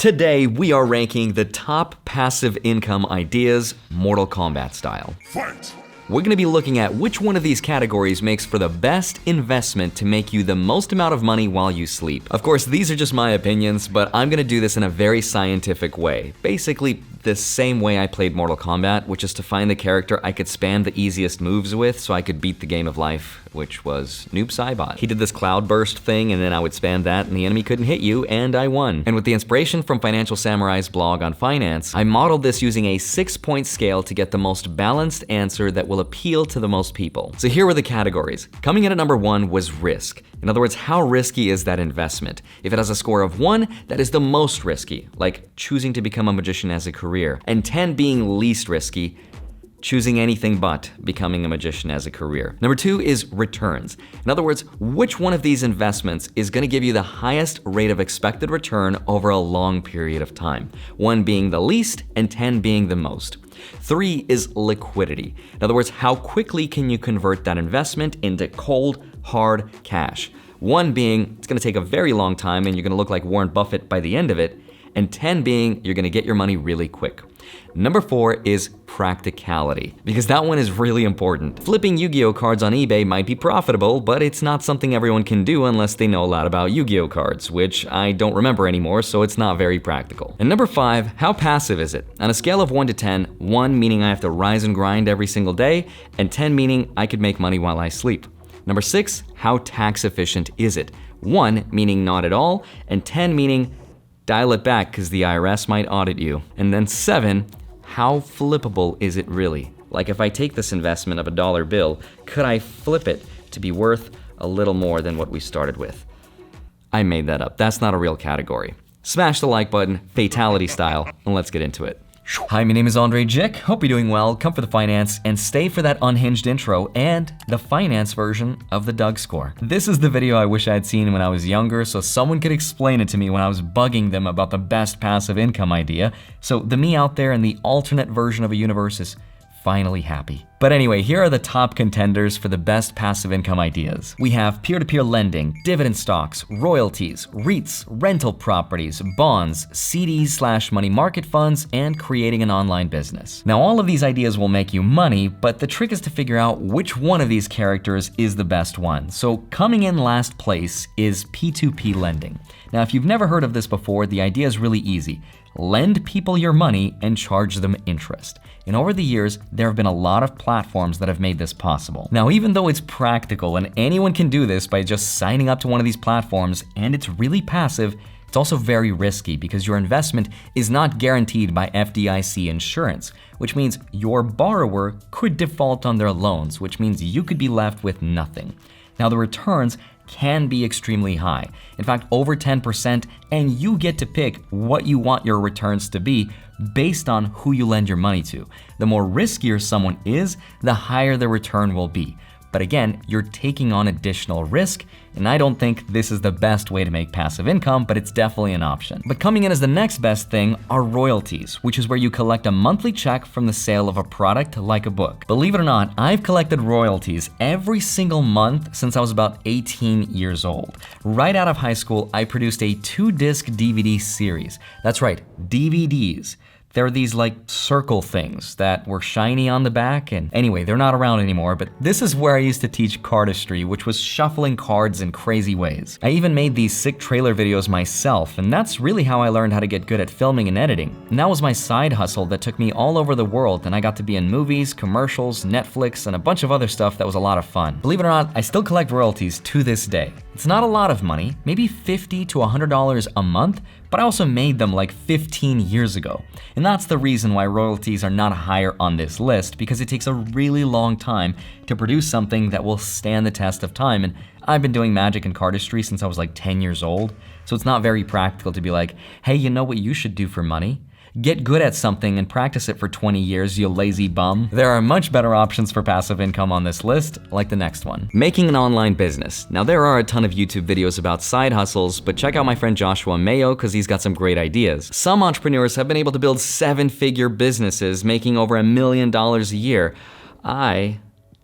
Today, we are ranking the top passive income ideas, Mortal Kombat style. Fight! We're going to be looking at which one of these categories makes for the best investment to make you the most amount of money while you sleep. Of course, these are just my opinions, but I'm going to do this in a very scientific way. Basically, the same way I played Mortal Kombat, which is to find the character I could spam the easiest moves with so I could beat the game of life, which was Noob Saibot. He did this cloud burst thing, and then I would spam that, and the enemy couldn't hit you, and I won. And with the inspiration from Financial Samurai's blog on finance, I modeled this using a 6-point scale to get the most balanced answer that will appeal to the most people. So here were the categories. Coming in at number 1 was risk. In other words, how risky is that investment? If it has a score of 1, that is the most risky, like choosing to become a magician as a career, and 10 being least risky, choosing anything but becoming a magician as a career. Number 2 is returns. In other words, which one of these investments is going to give you the highest rate of expected return over a long period of time? 1 being the least and 10 being the most. 3 is liquidity. In other words, how quickly can you convert that investment into cold, hard cash? 1 being, it's going to take a very long time and you're going to look like Warren Buffett by the end of it, and 10 being, you're going to get your money really quick. Number 4 is practicality, because that one is really important. Flipping Yu-Gi-Oh cards on eBay might be profitable, but it's not something everyone can do unless they know a lot about Yu-Gi-Oh cards, which I don't remember anymore, so it's not very practical. And number 5, how passive is it? On a scale of 1 to 10, 1 meaning I have to rise and grind every single day, and 10 meaning I could make money while I sleep. Number 6, how tax efficient is it? 1 meaning not at all, and 10 meaning dial it back because the IRS might audit you. And then 7, how flippable is it really? Like if I take this investment of a dollar bill, could I flip it to be worth a little more than what we started with? I made that up. That's not a real category. Smash the like button, fatality style, and let's get into it. Hi, my name is Andrei Jikh. Hope you're doing well. Come for the finance and stay for that unhinged intro and the finance version of the Doug score. This is the video I wish I had seen when I was younger so someone could explain it to me when I was bugging them about the best passive income idea. So the me out there in the alternate version of a universe is finally happy. But anyway, here are the top contenders for the best passive income ideas. We have peer-to-peer lending, dividend stocks, royalties, REITs, rental properties, bonds, CDs/money market funds, and creating an online business. Now, all of these ideas will make you money, but the trick is to figure out which one of these characters is the best one. So coming in last place is P2P lending. Now, if you've never heard of this before, the idea is really easy. Lend people your money and charge them interest. And over the years, there have been a lot of platforms that have made this possible. Now, even though it's practical and anyone can do this by just signing up to one of these platforms, and it's really passive, it's also very risky because your investment is not guaranteed by FDIC insurance, which means your borrower could default on their loans, which means you could be left with nothing. Now, the returns can be extremely high. In fact, over 10%, and you get to pick what you want your returns to be based on who you lend your money to. The more riskier someone is, the higher the return will be. But again, you're taking on additional risk, and I don't think this is the best way to make passive income, but it's definitely an option. But coming in as the next best thing are royalties, which is where you collect a monthly check from the sale of a product like a book. Believe it or not, I've collected royalties every single month since I was about 18 years old. Right out of high school, I produced a 2-disc DVD series. That's right, DVDs. There are these like circle things that were shiny on the back, and anyway, they're not around anymore, but this is where I used to teach cardistry, which was shuffling cards in crazy ways. I even made these sick trailer videos myself, and that's really how I learned how to get good at filming and editing. And that was my side hustle that took me all over the world, and I got to be in movies, commercials, Netflix, and a bunch of other stuff that was a lot of fun. Believe it or not, I still collect royalties to this day. It's not a lot of money, maybe $50 to $100 a month, but I also made them like 15 years ago. And that's the reason why royalties are not higher on this list, because it takes a really long time to produce something that will stand the test of time. And I've been doing magic and cardistry since I was like 10 years old, so it's not very practical to be like, hey, you know what you should do for money? Get good at something and practice it for 20 years, you lazy bum. There are much better options for passive income on this list, like the next one. Making an online business. Now, there are a ton of YouTube videos about side hustles, but check out my friend Joshua Mayo because he's got some great ideas. Some entrepreneurs have been able to build 7-figure businesses making over $1 million a year. I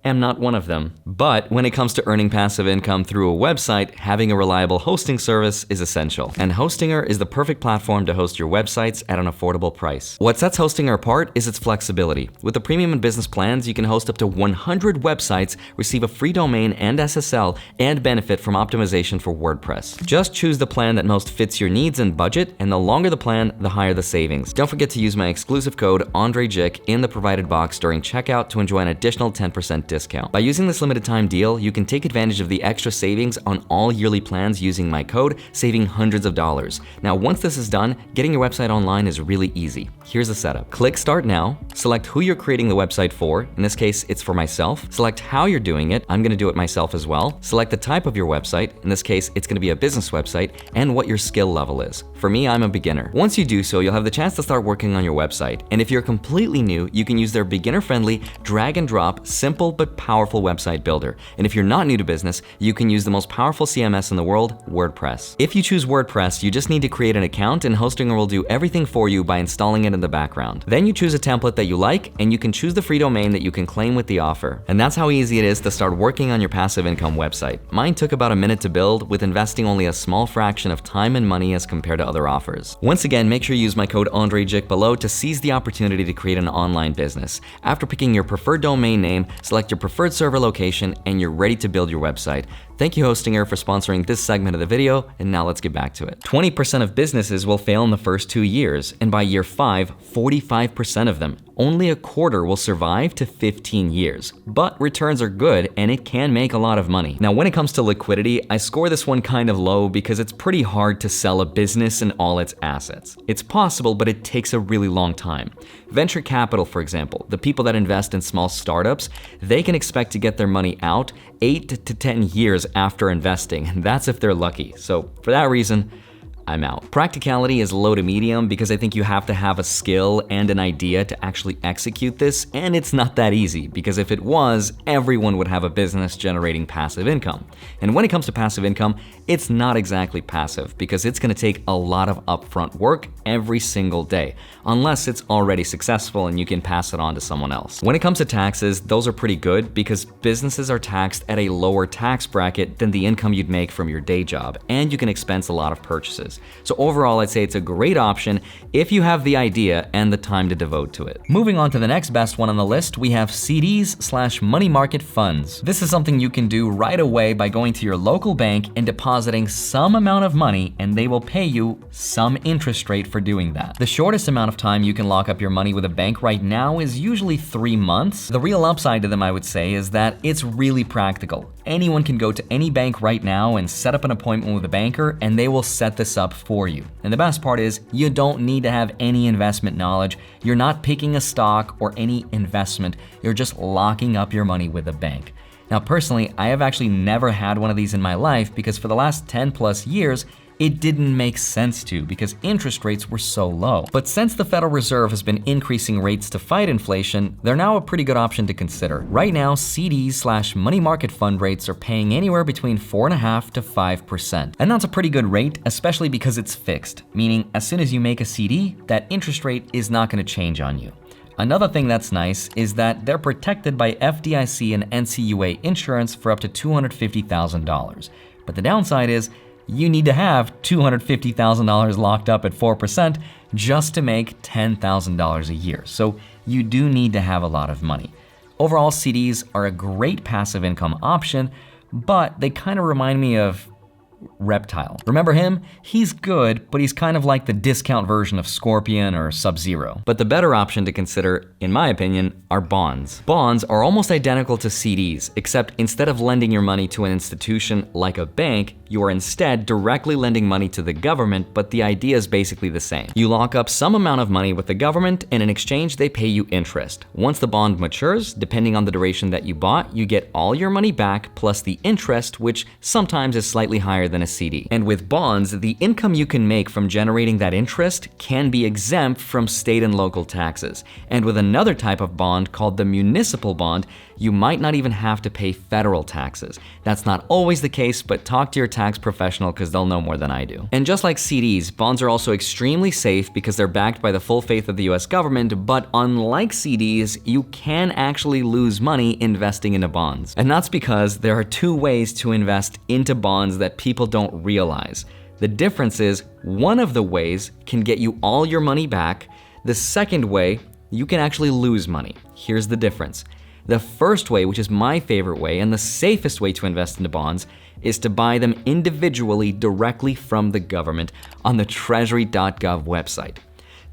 am not one of them. But when it comes to earning passive income through a website, having a reliable hosting service is essential. And Hostinger is the perfect platform to host your websites at an affordable price. What sets Hostinger apart is its flexibility. With the premium and business plans, you can host up to 100 websites, receive a free domain and SSL, and benefit from optimization for WordPress. Just choose the plan that most fits your needs and budget, and the longer the plan, the higher the savings. Don't forget to use my exclusive code Andrei Jikh in the provided box during checkout to enjoy an additional 10% discount. By using this limited time deal, you can take advantage of the extra savings on all yearly plans using my code, saving hundreds of dollars. Now, once this is done, getting your website online is really easy. Here's the setup. Click Start Now, select who you're creating the website for. In this case, it's for myself. Select how you're doing it. I'm gonna do it myself as well. Select the type of your website. In this case, it's gonna be a business website, and what your skill level is. For me, I'm a beginner. Once you do so, you'll have the chance to start working on your website. And if you're completely new, you can use their beginner-friendly, drag and drop, simple but powerful website builder. And if you're not new to business, you can use the most powerful CMS in the world, WordPress. If you choose WordPress, you just need to create an account, and Hostinger will do everything for you by installing it in the background. Then you choose a template that you like, and you can choose the free domain that you can claim with the offer. And that's how easy it is to start working on your passive income website. Mine took about a minute to build, with investing only a small fraction of time and money as compared to other offers. Once again, make sure you use my code Andrei Jikh below to seize the opportunity to create an online business. After picking your preferred domain name, select your preferred server location, and you're ready to build your website. Thank you, Hostinger, for sponsoring this segment of the video, and now let's get back to it. 20% of businesses will fail in the first 2 years, and by year 5, 45% of them. Only a quarter will survive to 15 years. But returns are good, and it can make a lot of money. Now, when it comes to liquidity, I score this one kind of low because it's pretty hard to sell a business and all its assets. It's possible, but it takes a really long time. Venture capital, for example, the people that invest in small startups, they can expect to get their money out 8 to 10 years after investing, and that's if they're lucky. So for that reason, I'm out. Practicality is low to medium because I think you have to have a skill and an idea to actually execute this, and it's not that easy because if it was, everyone would have a business generating passive income. And when it comes to passive income, it's not exactly passive because it's gonna take a lot of upfront work every single day, unless it's already successful and you can pass it on to someone else. When it comes to taxes, those are pretty good because businesses are taxed at a lower tax bracket than the income you'd make from your day job, and you can expense a lot of purchases. So overall, I'd say it's a great option if you have the idea and the time to devote to it. Moving on to the next best one on the list, we have CDs/money market funds. This is something you can do right away by going to your local bank and depositing some amount of money, and they will pay you some interest rate for doing that. The shortest amount of time you can lock up your money with a bank right now is usually 3 months. The real upside to them, I would say, is that it's really practical. Anyone can go to any bank right now and set up an appointment with a banker, and they will set this up for you. And the best part is you don't need to have any investment knowledge. You're not picking a stock or any investment. You're just locking up your money with a bank. Now, personally, I have actually never had one of these in my life because for the last 10 plus years, it didn't make sense to because interest rates were so low. But since the Federal Reserve has been increasing rates to fight inflation, they're now a pretty good option to consider. Right now, CDs/money market fund rates are paying anywhere between 4.5% to 5%. And that's a pretty good rate, especially because it's fixed, meaning as soon as you make a CD, that interest rate is not going to change on you. Another thing that's nice is that they're protected by FDIC and NCUA insurance for up to $250,000. But the downside is you need to have $250,000 locked up at 4% just to make $10,000 a year. So you do need to have a lot of money. Overall, CDs are a great passive income option, but they kind of remind me of Reptile. Remember him? He's good, but he's kind of like the discount version of Scorpion or Sub-Zero. But the better option to consider, in my opinion, are bonds. Bonds are almost identical to CDs, except instead of lending your money to an institution like a bank, you are instead directly lending money to the government, but the idea is basically the same. You lock up some amount of money with the government, and in exchange, they pay you interest. Once the bond matures, depending on the duration that you bought, you get all your money back plus the interest, which sometimes is slightly higher than a CD. And with bonds, the income you can make from generating that interest can be exempt from state and local taxes. And with another type of bond called the municipal bond, You might not even have to pay federal taxes. That's not always the case, but talk to your tax professional because they'll know more than I do. And just like CDs, bonds are also extremely safe because they're backed by the full faith of the US government, but unlike CDs, you can actually lose money investing into bonds. And that's because there are two ways to invest into bonds that people don't realize. The difference is one of the ways can get you all your money back. The second way, you can actually lose money. Here's the difference. The first way, which is my favorite way and the safest way to invest into bonds, is to buy them individually directly from the government on the treasury.gov website.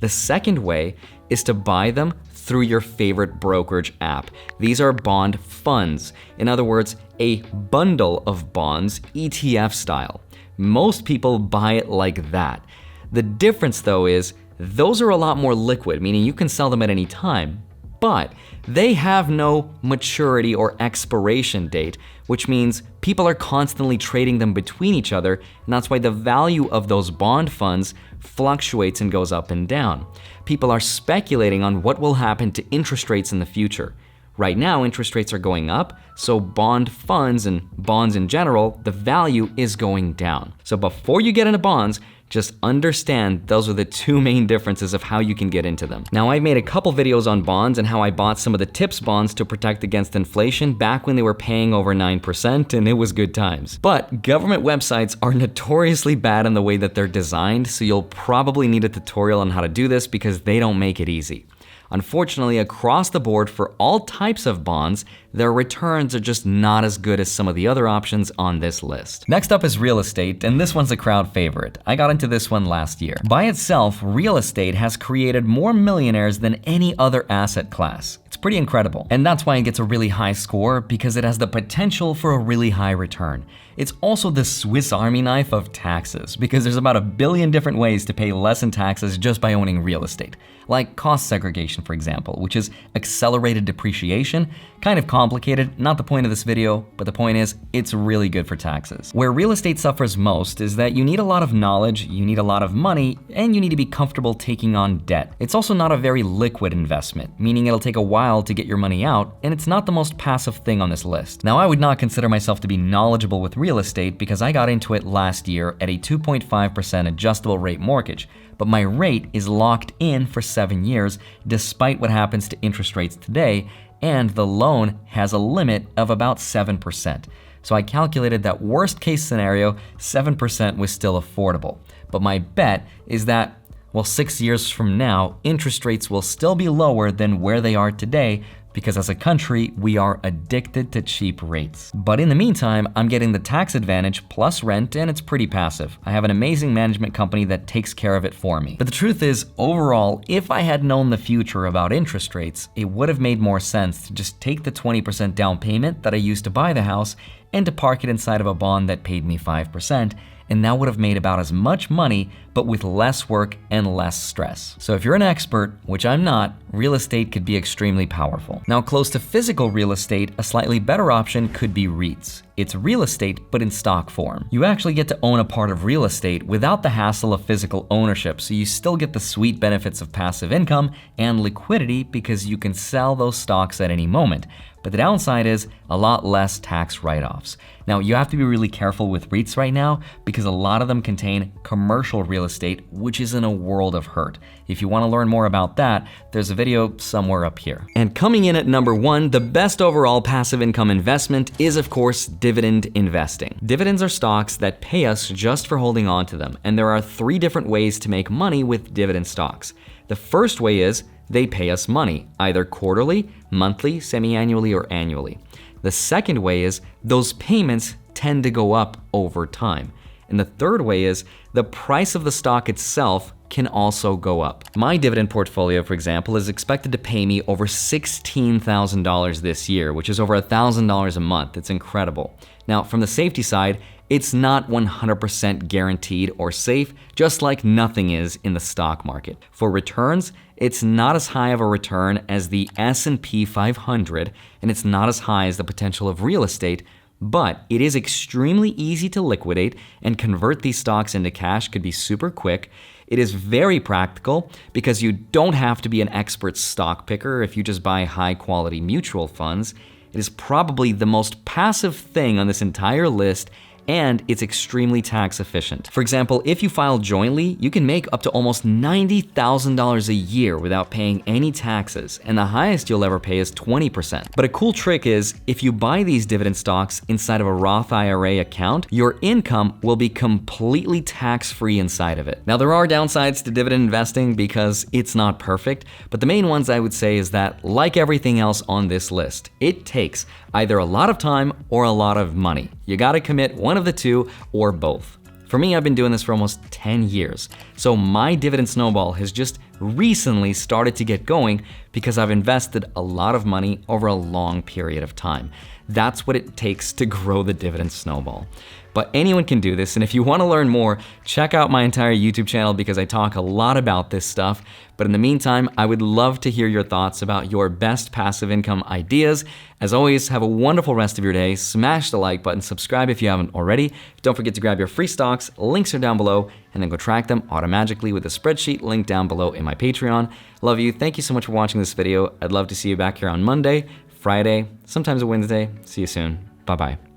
The second way is to buy them through your favorite brokerage app. These are bond funds. In other words, a bundle of bonds, ETF style. Most people buy it like that. The difference though is those are a lot more liquid, meaning you can sell them at any time, but they have no maturity or expiration date, which means people are constantly trading them between each other, and that's why the value of those bond funds fluctuates and goes up and down. People are speculating on what will happen to interest rates in the future. Right now, interest rates are going up, so bond funds and bonds in general, the value is going down. So before you get into bonds, just understand those are the two main differences of how you can get into them. Now, I've made a couple videos on bonds and how I bought some of the TIPS bonds to protect against inflation back when they were paying over 9%, and it was good times. But government websites are notoriously bad in the way that they're designed, so you'll probably need a tutorial on how to do this because they don't make it easy. Unfortunately, across the board for all types of bonds, their returns are just not as good as some of the other options on this list. Next up is real estate, and this one's a crowd favorite. I got into this one last year. By itself, real estate has created more millionaires than any other asset class. It's pretty incredible. And that's why it gets a really high score, because it has the potential for a really high return. It's also the Swiss Army knife of taxes, because there's about 1 billion different ways to pay less in taxes just by owning real estate. Like cost segregation, for example, which is accelerated depreciation. Kind of complicated, not the point of this video, but the point is, it's really good for taxes. Where real estate suffers most is that you need a lot of knowledge, you need a lot of money, and you need to be comfortable taking on debt. It's also not a very liquid investment, meaning it'll take a while to get your money out, and it's not the most passive thing on this list. Now, I would not consider myself to be knowledgeable with real estate because I got into it last year at a 2.5% adjustable rate mortgage, but my rate is locked in for 7 years despite what happens to interest rates today, and the loan has a limit of about 7%. So I calculated that worst case scenario, 7% was still affordable. But my bet is that, well, 6 years from now, interest rates will still be lower than where they are today, because as a country, we are addicted to cheap rates. But in the meantime, I'm getting the tax advantage plus rent, and it's pretty passive. I have an amazing management company that takes care of it for me. But the truth is, overall, if I had known the future about interest rates, it would have made more sense to just take the 20% down payment that I used to buy the house and to park it inside of a bond that paid me 5%, and that would have made about as much money, but with less work and less stress. So if you're an expert, which I'm not, real estate could be extremely powerful. Now, close to physical real estate, a slightly better option could be REITs. It's real estate, but in stock form. You actually get to own a part of real estate without the hassle of physical ownership, so you still get the sweet benefits of passive income and liquidity because you can sell those stocks at any moment. But the downside is a lot less tax write-offs. Now, you have to be really careful with REITs right now because a lot of them contain commercial real estate, which is in a world of hurt. If you want to learn more about that, there's a video somewhere up here. And coming in at number 1, the best overall passive income investment is, of course, dividend investing. Dividends are stocks that pay us just for holding on to them, and there are 3 different ways to make money with dividend stocks. The first way is they pay us money, either quarterly, monthly, semi-annually, or annually. The second way is those payments tend to go up over time. And the third way is the price of the stock itself can also go up. My dividend portfolio, for example, is expected to pay me over $16,000 this year, which is over $1,000 a month. It's incredible. Now, from the safety side, it's not 100% guaranteed or safe, just like nothing is in the stock market. For returns, it's not as high of a return as the S&P 500, and it's not as high as the potential of real estate, but it is extremely easy to liquidate, and convert these stocks into cash could be super quick. It is very practical because you don't have to be an expert stock picker if you just buy high quality mutual funds. It is probably the most passive thing on this entire list, and it's extremely tax efficient. For example, if you file jointly, you can make up to almost $90,000 a year without paying any taxes, and the highest you'll ever pay is 20%. But a cool trick is, if you buy these dividend stocks inside of a Roth IRA account, your income will be completely tax-free inside of it. Now, there are downsides to dividend investing because it's not perfect, but the main ones I would say is that, like everything else on this list, it takes either a lot of time or a lot of money. You gotta commit one of the two or both. For me, I've been doing this for almost 10 years, so my dividend snowball has just recently started to get going because I've invested a lot of money over a long period of time. That's what it takes to grow the dividend snowball. But anyone can do this, and if you want to learn more, check out my entire YouTube channel because I talk a lot about this stuff. But in the meantime, I would love to hear your thoughts about your best passive income ideas. As always, have a wonderful rest of your day. Smash the like button, subscribe if you haven't already. Don't forget to grab your free stocks, links are down below, and then go track them automatically with a spreadsheet link down below in my Patreon. Love you, thank you so much for watching this video. I'd love to see you back here on Monday, Friday, sometimes a Wednesday. See you soon, bye-bye.